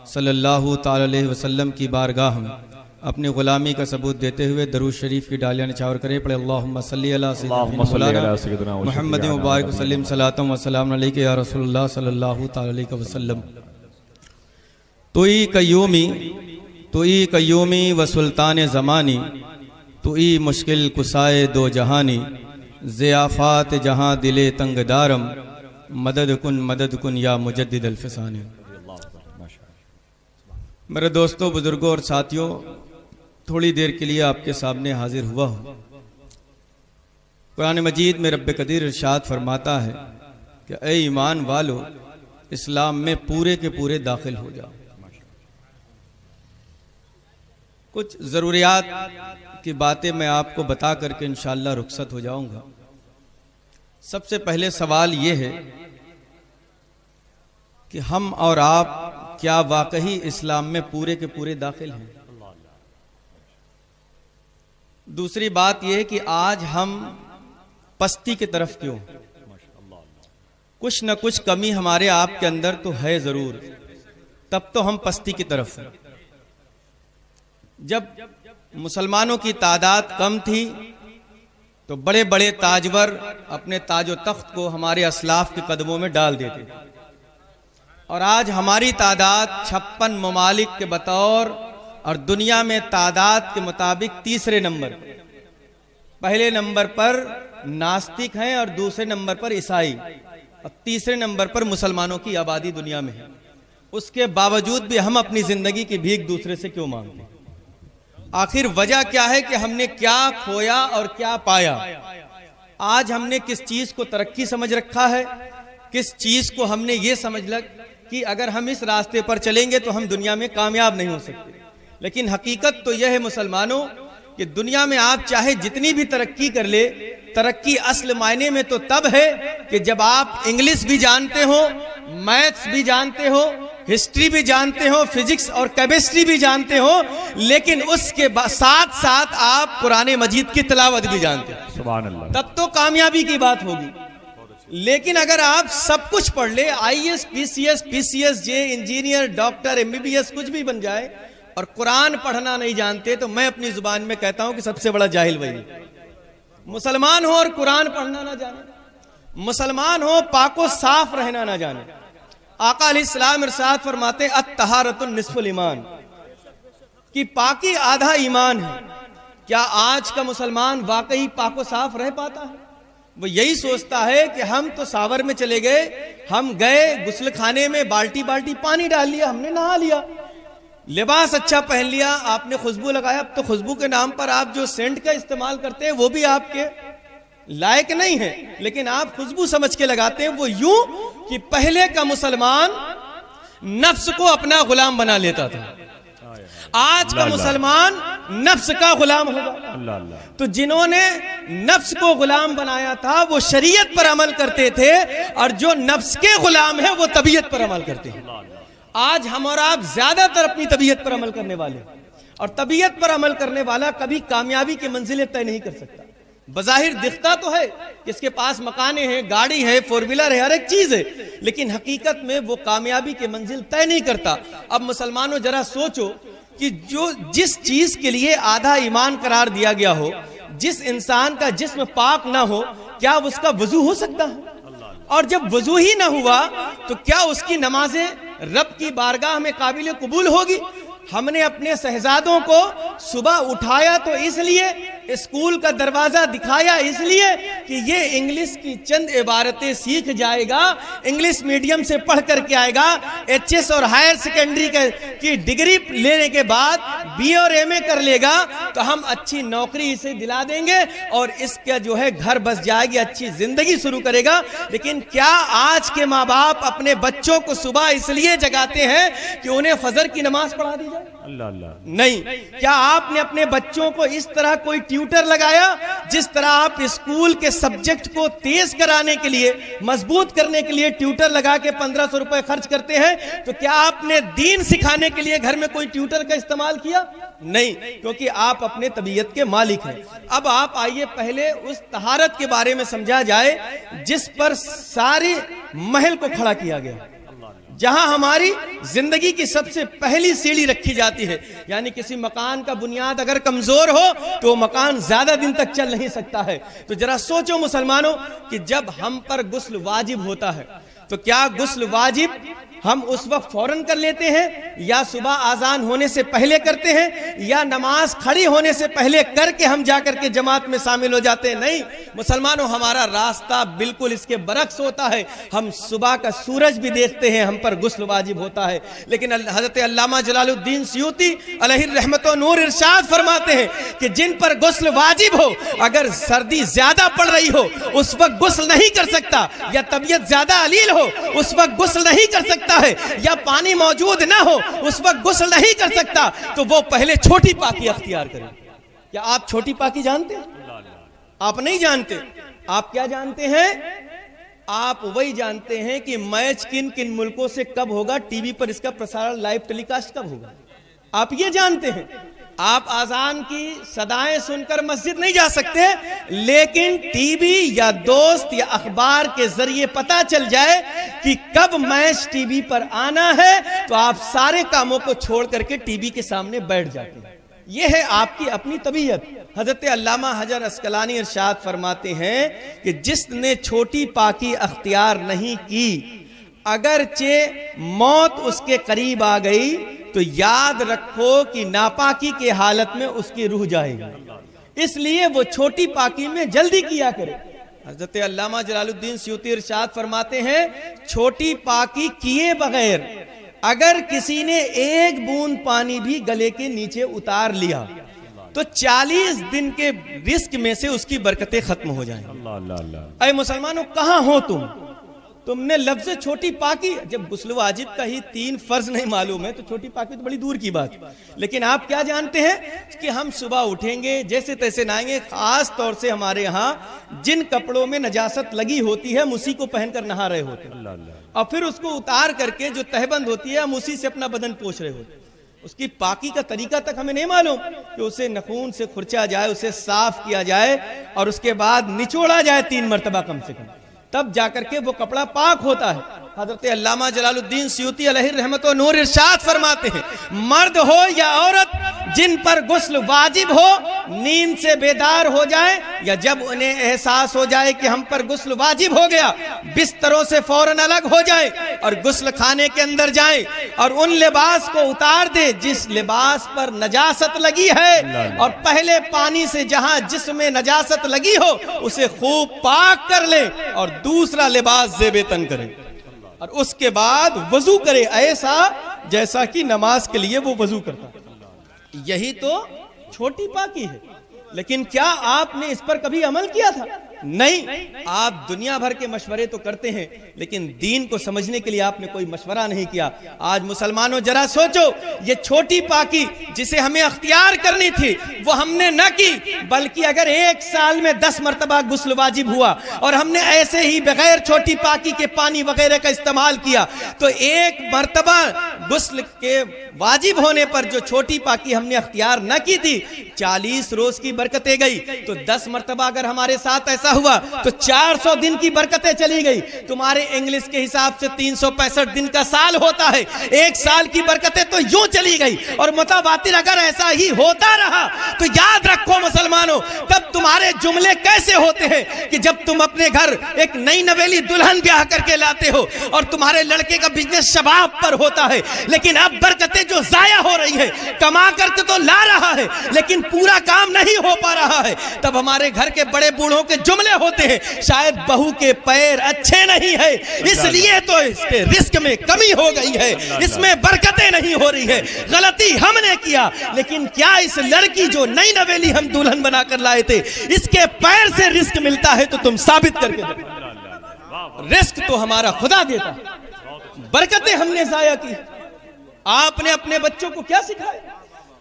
صلی اللہ تعالی علیہ وسلم کی بارگاہ میں اپنی غلامی کا ثبوت دیتے ہوئے درود شریف کی ڈالیاں نچھاور کریں. پڑھے اللہم صلی علی سیدنا محمد مبارک وسلم صلاۃ و سلام علیک یا رسول اللہ صلی اللہ تعالی علیہ وسلم. توئی قیومی و سلطان زمانی، توئی مشکل کسائے دو جہانی، ضیافات جہاں دل تنگ دارم، مدد کن یا مجدد الفسان. میرے دوستوں، بزرگوں اور ساتھیوں، تھوڑی دیر کے لیے آپ کے سامنے حاضر ہوا ہوں. قرآن مجید میں رب قدیر ارشاد فرماتا ہے کہ اے ایمان والو، اسلام میں پورے کے پورے داخل ہو جاؤ. کچھ ضروریات کی باتیں میں آپ کو بتا کر کے انشاءاللہ رخصت ہو جاؤں گا. سب سے پہلے سوال یہ ہے کہ ہم اور آپ کیا واقعی اسلام میں پورے کے پورے داخل ہیں؟ دوسری بات یہ ہے کہ آج ہم پستی کی طرف کیوں؟ کچھ نہ کچھ کمی ہمارے آپ کے اندر تو ہے ضرور، تب تو ہم پستی کی طرف ہیں. جب مسلمانوں کی تعداد کم تھی تو بڑے بڑے تاجور اپنے تاج و تخت کو ہمارے اسلاف کے قدموں میں ڈال دیتے، اور آج ہماری تعداد 56 ممالک کے بطور اور دنیا میں تعداد کے مطابق تیسرے نمبر، پہلے نمبر پر ناستک ہیں اور دوسرے نمبر پر عیسائی، اور تیسرے نمبر پر مسلمانوں کی آبادی دنیا میں ہے. اس کے باوجود بھی ہم اپنی زندگی کی بھیک دوسرے سے کیوں مانگتے ہیں؟ آخر وجہ کیا ہے کہ ہم نے کیا کھویا اور کیا پایا؟ آج ہم نے کس چیز کو ترقی سمجھ رکھا ہے، کس چیز کو ہم نے یہ سمجھ لگ کہ اگر ہم اس راستے پر چلیں گے تو ہم دنیا میں کامیاب نہیں ہو سکتے. لیکن حقیقت تو یہ ہے مسلمانوں کہ دنیا میں آپ چاہے جتنی بھی ترقی کر لے، ترقی اصل معنی میں تو تب ہے کہ جب آپ انگلش بھی جانتے ہو، میتھس بھی جانتے ہو، ہسٹری بھی جانتے ہو، فزکس اور کیمسٹری بھی جانتے ہو، لیکن اس کے ساتھ ساتھ آپ قرآن مجید کی تلاوت بھی جانتے ہو. سبحان اللہ. تب تو کامیابی کی بات ہوگی. لیکن اگر آپ سب کچھ پڑھ لے، IAS PCS جے انجینئر ڈاکٹر MBBS کچھ بھی بن جائے، اور قرآن پڑھنا نہیں جانتے، تو میں اپنی زبان میں کہتا ہوں کہ سب سے بڑا جاہل وہی. مسلمان ہو اور قرآن پڑھنا نہ جانے، مسلمان ہو پاک و صاف رہنا نہ جانے. آقا علیہ السلام ارشاد فرماتے الطہارۃ نصف الایمان، کہ پاکی آدھا ایمان ہے. کیا آج کا مسلمان واقعی پاک و صاف رہ پاتا ہے؟ وہ یہی سوچتا ہے کہ ہم تو ساور میں چلے گئے، ہم گئے غسل خانے میں بالٹی پانی ڈال لیا، ہم نے نہا لیا، لباس اچھا پہن لیا، آپ نے خوشبو لگایا. اب تو خوشبو کے نام پر آپ جو سینٹ کا استعمال کرتے ہیں وہ بھی آپ کے لائق نہیں ہے، لیکن آپ خوشبو سمجھ کے لگاتے ہیں. وہ یوں کہ پہلے کا مسلمان نفس کو اپنا غلام بنا لیتا تھا، آج کا مسلمان نفس کا غلام ہوگا. تو جنہوں نے نفس کو غلام بنایا تھا وہ شریعت پر عمل کرتے تھے، اور جو نفس کے غلام ہیں وہ طبیعت پر عمل کرتے ہیں. آج ہم اور آپ زیادہ تر اپنی طبیعت پر عمل کرنے والے، اور طبیعت پر عمل کرنے والا کبھی کامیابی کی منزلیں طے نہیں کر سکتا. بظاہر دکھتا تو ہے کہ اس کے پاس مکانیں ہیں، گاڑی ہے، 4 ویلر ہے، ہر ایک چیز ہے، لیکن حقیقت میں وہ کامیابی کی منزل طے نہیں کرتا. اب مسلمانوں ذرا سوچو کہ جس چیز کے لیے آدھا ایمان قرار دیا گیا ہو، جس انسان کا جسم پاک نہ ہو، کیا اس کا وضو ہو سکتا ہے؟ اور جب وضو ہی نہ ہوا تو کیا اس کی نمازیں رب کی بارگاہ میں قابل قبول ہوگی؟ ہم نے اپنے شہزادوں کو صبح اٹھایا تو اس لیے، اسکول کا دروازہ دکھایا اس لیے کہ یہ انگلش کی چند عبارتیں سیکھ جائے گا، انگلش میڈیم سے پڑھ کر کے آئے گا، HS اور ہائر سیکنڈری کی ڈگری لینے کے بعد BA اور MA کر لے گا تو ہم اچھی نوکری اسے دلا دیں گے اور اس کا جو ہے گھر بس جائے گی، اچھی زندگی شروع کرے گا. لیکن کیا آج کے ماں باپ اپنے بچوں کو صبح اس لیے جگاتے ہیں کہ انہیں فجر کی نماز پڑھا دی جائے؟ نہیں. کیا آپ نے اپنے بچوں کو اس طرح کوئی ٹیوٹر لگایا جس طرح آپ اسکول کے سبجیکٹ کو تیز کرانے کے لیے، مضبوط کرنے کے لیے ٹیوٹر لگا کے 1500 روپے خرچ کرتے ہیں؟ تو کیا آپ نے دین سکھانے کے لیے گھر میں کوئی ٹیوٹر کا استعمال کیا؟ نہیں، کیونکہ آپ اپنے طبیعت کے مالک ہیں. اب آپ آئیے پہلے اس طہارت کے بارے میں سمجھا جائے جس پر سارے محل کو کھڑا کیا گیا، جہاں ہماری زندگی کی سب سے پہلی سیڑھی رکھی جاتی ہے. یعنی کسی مکان کا بنیاد اگر کمزور ہو تو وہ مکان زیادہ دن تک چل نہیں سکتا ہے. تو ذرا سوچو مسلمانوں کہ جب ہم پر غسل واجب ہوتا ہے تو کیا غسل واجب ہم اس وقت فوراً کر لیتے ہیں, یا صبح اذان ہونے سے پہلے کرتے ہیں, یا نماز کھڑی ہونے سے پہلے کر کے ہم جا کر کے جماعت میں شامل ہو جاتے ہیں؟ نہیں مسلمانوں, ہمارا راستہ بالکل اس کے برعکس ہوتا ہے. ہم صبح کا سورج بھی دیکھتے ہیں, ہم پر غسل واجب ہوتا ہے. لیکن حضرت علامہ جلال الدین سیوطی علیہ الرحمت و نور ارشاد فرماتے ہیں کہ جن پر غسل واجب ہو, اگر سردی زیادہ پڑ رہی ہو اس وقت غسل نہیں کر سکتا, یا طبیعت زیادہ علیل ہو اس وقت غسل نہیں کر سکتا ہے, یا پانی موجود نہ ہو اس وقت غسل نہیں کر سکتا, تو وہ پہلے چھوٹی پاکی اختیار کرے. کیا آپ چھوٹی پاکی جانتے ہیں؟ آپ نہیں جانتے. آپ کیا جانتے ہیں؟ آپ وہی جانتے ہیں کہ میچ کن کن ملکوں سے کب ہوگا, ٹی وی پر اس کا پرسارن لائیو ٹیلی کاسٹ کب ہوگا, آپ یہ جانتے ہیں. آپ اذان کی صدائیں سن کر مسجد نہیں جا سکتے, لیکن ٹی وی یا دوست یا اخبار کے ذریعے پتا چل جائے کہ کب میچ ٹی وی پر آنا ہے تو آپ سارے کاموں کو چھوڑ کر کے ٹی وی کے سامنے بیٹھ جاتے ہیں. یہ ہے آپ کی اپنی طبیعت. حضرت علامہ حجر عسقلانی ارشاد فرماتے ہیں کہ جس نے چھوٹی پاکی اختیار نہیں کی, اگرچہ موت اس کے قریب آ گئی تو یاد رکھو کہ ناپاکی کے حالت میں اس کی روح جائے گی, اس لیے وہ چھوٹی پاکی میں جلدی کیا کرے. حضرت علامہ جلال الدین سیوطی ارشاد فرماتے ہیں چھوٹی پاکی کیے بغیر اگر کسی نے ایک بوند پانی بھی گلے کے نیچے اتار لیا تو 40 دن کے رزق میں سے اس کی برکتیں ختم ہو جائیں. اے مسلمانوں, کہاں ہو تم نے لفظ چھوٹی پاکی, جب غسل واجب کا ہی 3 فرض نہیں معلوم ہے تو چھوٹی پاکی تو بڑی دور کی بات. لیکن آپ کیا جانتے ہیں کہ ہم صبح اٹھیں گے, جیسے تیسے نہائیں گے. خاص طور سے ہمارے ہاں جن کپڑوں میں نجاست لگی ہوتی ہے ہم اسی کو پہن کر نہا رہے ہوتے ہیں, اور پھر اس کو اتار کر کے جو تہبند ہوتی ہے ہم اسی سے اپنا بدن پوچھ رہے ہوتے ہیں. اس کی پاکی کا طریقہ تک ہمیں نہیں معلوم کہ اسے نخون سے کھرچا جائے, اسے صاف کیا جائے, اور اس کے بعد نچوڑا جائے 3 مرتبہ کم سے کم, تب جا کر کے وہ کپڑا پاک ہوتا ہے. حضرت علامہ جلال الدین سیوطی علیہ الرحمت و نور ارشاد فرماتے ہیں مرد ہو یا عورت جن پر غسل واجب ہو, نیند سے بیدار ہو جائے یا جب انہیں احساس ہو جائے کہ ہم پر غسل واجب ہو گیا, بستروں سے فوراً الگ ہو جائے اور غسل خانے کے اندر جائیں اور ان لباس کو اتار دے جس لباس پر نجاست لگی ہے, اور پہلے پانی سے جہاں جسم میں نجاست لگی ہو اسے خوب پاک کر لیں اور دوسرا لباس زیب تن کریں, اور اس کے بعد وضو کرے ایسا جیسا کہ نماز کے لیے وہ وضو کرتا. یہی تو چھوٹی پاکی ہے. لیکن کیا آپ نے اس پر کبھی عمل کیا تھا؟ نہیں. آپ دنیا بھر کے مشورے تو کرتے ہیں لیکن دین کو سمجھنے کے لیے آپ نے کوئی مشورہ نہیں کیا. آج مسلمانوں ذرا سوچو, یہ چھوٹی پاکی جسے ہمیں اختیار کرنی تھی وہ ہم نے نہ کی, بلکہ اگر 1 سال میں 10 مرتبہ غسل واجب ہوا اور ہم نے ایسے ہی بغیر چھوٹی پاکی کے پانی وغیرہ کا استعمال کیا تو 1 مرتبہ غسل کے واجب ہونے پر جو چھوٹی پاکی ہم نے اختیار نہ کی تھی 40 روز کی برکتیں گئی. تو 10 مرتبہ اگر ہمارے ساتھ ایسا ہوا تو 400 دن کی برکتیں چلی گئی. تمہارے انگلش کے حساب سے 365 دن کا سال ہوتا ہے, 1 سال کی برکتیں تو یوں چلی گئی. اور متواتر اگر ایسا ہی ہوتا رہا تو یاد رکھو مسلمانوں, تب تمہارے جملے کیسے ہوتے ہیں کہ جب تم اپنے گھر ایک نئی نویلی دلہن بیاہ کر کے لاتے ہو اور تمہارے لڑکے کا بزنس شباب پر ہوتا ہے, لیکن اب برکتیں جو ضائع ہو رہی ہے, کما کر کے تو لا رہا ہے لیکن پورا کام نہیں ہو پا رہا ہے, تب ہمارے گھر کے بڑے بوڑھوں کے جملے ہوتے ہیں شاید بہو کے پیر اچھے نہیں ہے اس لیے تو اس کے رزق میں کمی ہو گئی ہے, اس میں برکتیں نہیں ہو رہی ہے. غلطی ہم نے کیا, لیکن کیا اس لڑکی جو نئی نویلی ہم دلہن بنا کر لائے تھے اس کے پیر سے رزق ملتا ہے؟ تو تم ثابت کر کے دو. رزق تو ہمارا خدا دیتا ہے, برکتیں ہم نے ضائع کی. آپ نے اپنے بچوں کو کیا سکھایا؟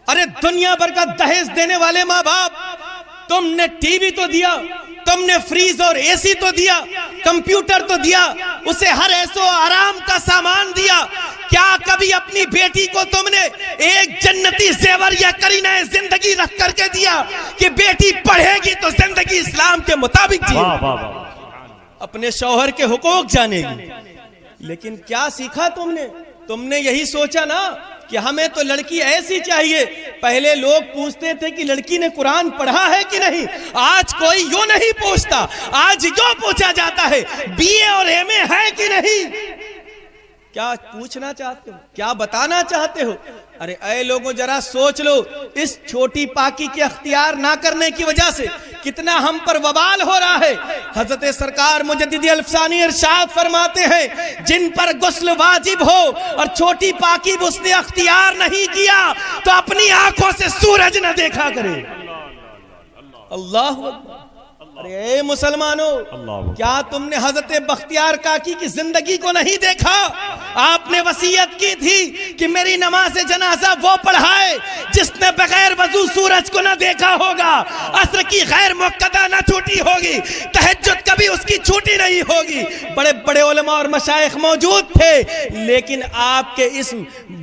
ارے دنیا بھر کا دہیز دینے والے ماں باپ, تم نے ٹی وی تو دیا, تم نے فریز اور اے سی تو دیا, کمپیوٹر تو دیا, اسے ہر ایسو آرام کا سامان دیا. کیا کبھی اپنی بیٹی کو تم نے ایک جنتی زیور یا قرینہ زندگی رکھ کر کے دیا کہ بیٹی پڑھے گی تو زندگی اسلام کے مطابق جیے, اپنے شوہر کے حقوق جانے گی, لیکن کیا سیکھا تم نے یہی سوچا نا کہ ہمیں تو لڑکی ایسی چاہیے. پہلے لوگ پوچھتے تھے کہ لڑکی نے قرآن پڑھا ہے کہ نہیں. آج کوئی یوں نہیں پوچھتا, آج یوں پوچھا جاتا ہے بی اے اور ایم اے ہے کہ نہیں. کیا پوچھنا چاہتے ہو, کیا بتانا چاہتے ہو؟ ارے اے لوگوں ذرا سوچ لو, اس چھوٹی پاکی کے اختیار نہ کرنے کی وجہ سے کتنا ہم پر وبال ہو رہا ہے. حضرت سرکار مجدد الفسانی ارشاد فرماتے ہیں جن پر غسل واجب ہو اور چھوٹی پاکی اس نے اختیار نہیں کیا تو اپنی آنکھوں سے سورج نہ دیکھا کرے. اللہ اکبر. ارے اے مسلمانوں, کیا تم نے حضرت بختیار کاکی کی زندگی کو نہیں دیکھا؟ آپ نے وصیت کی تھی کہ میری نماز جنازہ وہ پڑھائے جس نے بغیر وضو سورج کو نہ دیکھا ہوگا, عصر کی غیر موقدہ نہ چھوٹی ہوگی, تہجد کبھی اس کی چھوٹی نہیں ہوگی. بڑے بڑے علماء اور مشائخ موجود تھے, لیکن آپ کے اس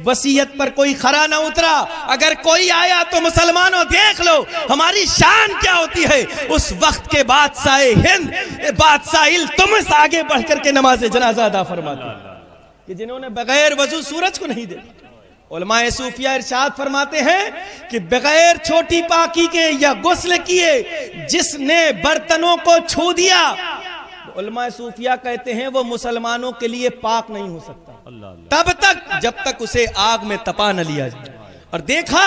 وصیت پر کوئی کھرا نہ اترا. اگر کوئی آیا تو مسلمانوں دیکھ لو ہماری شان کیا ہوتی ہے. اس وقت کے بادشاہ ہند, بادشاہ التمس آگے بڑھ کر کے نماز جنازہ ادا فرماتے کہ جنہوں نے بغیر وضو سورج کو نہیں دیکھا. علماء صوفیہ ارشاد فرماتے ہیں کہ بغیر چھوٹی پاکی کے یا غسل کیے جس نے برتنوں کو چھو دیا, علماء صوفیہ کہتے ہیں وہ مسلمانوں کے لیے پاک نہیں ہو سکتا تب تک جب تک اسے آگ میں تپا نہ لیا جائے. اور دیکھا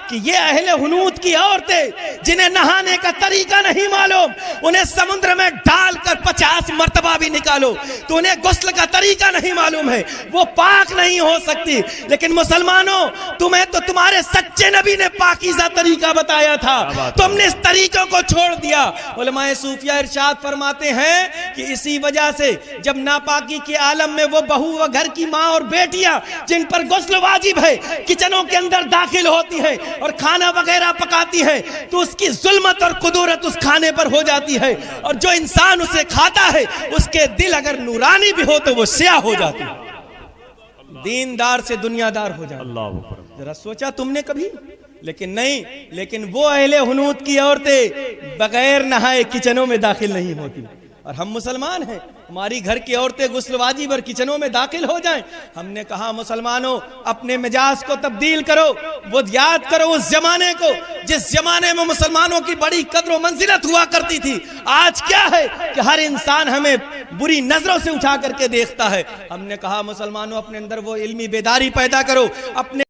کہ یہ اہل حنوت کی عورتیں جنہیں نہانے کا طریقہ نہیں معلوم, انہیں سمندر میں ڈال کر 50 مرتبہ بھی نکالو تو انہیں غسل کا طریقہ نہیں معلوم ہے, وہ پاک نہیں ہو سکتی. لیکن مسلمانوں, تمہیں تو تمہارے سچے نبی نے پاکیزہ طریقہ بتایا تھا, تم نے اس طریقوں کو چھوڑ دیا. علماء صوفیہ ارشاد فرماتے ہیں کہ اسی وجہ سے جب ناپاکی کے عالم میں وہ بہو و گھر کی ماں اور بیٹیاں جن پر غسل واجب ہے کچنوں کے اندر داخل ہوتی ہے اور کھانا وغیرہ پکاتی ہے تو اس کی ظلمت اور قدورت اس کھانے پر ہو جاتی ہے, اور جو انسان اسے کھاتا ہے اس کے دل اگر نورانی بھی ہو تو وہ سیاہ ہو جاتی ہے, دیندار سے دنیا دار ہو جاتی ہے. ذرا سوچا تم نے کبھی؟ لیکن نہیں, لیکن وہ اہل حنوت کی عورتیں بغیر نہائے کچنوں میں داخل نہیں ہوتی. اور ہم مسلمان ہیں, ہماری گھر کی عورتیں غسل واجب اور کچنوں میں داخل ہو جائیں. ہم نے کہا مسلمانوں اپنے مزاج کو تبدیل کرو, وہ یاد کرو اس زمانے کو جس زمانے میں مسلمانوں کی بڑی قدر و منزلت ہوا کرتی تھی. آج کیا ہے کہ ہر انسان ہمیں بری نظروں سے اٹھا کر کے دیکھتا ہے. ہم نے کہا مسلمانوں اپنے اندر وہ علمی بیداری پیدا کرو, اپنے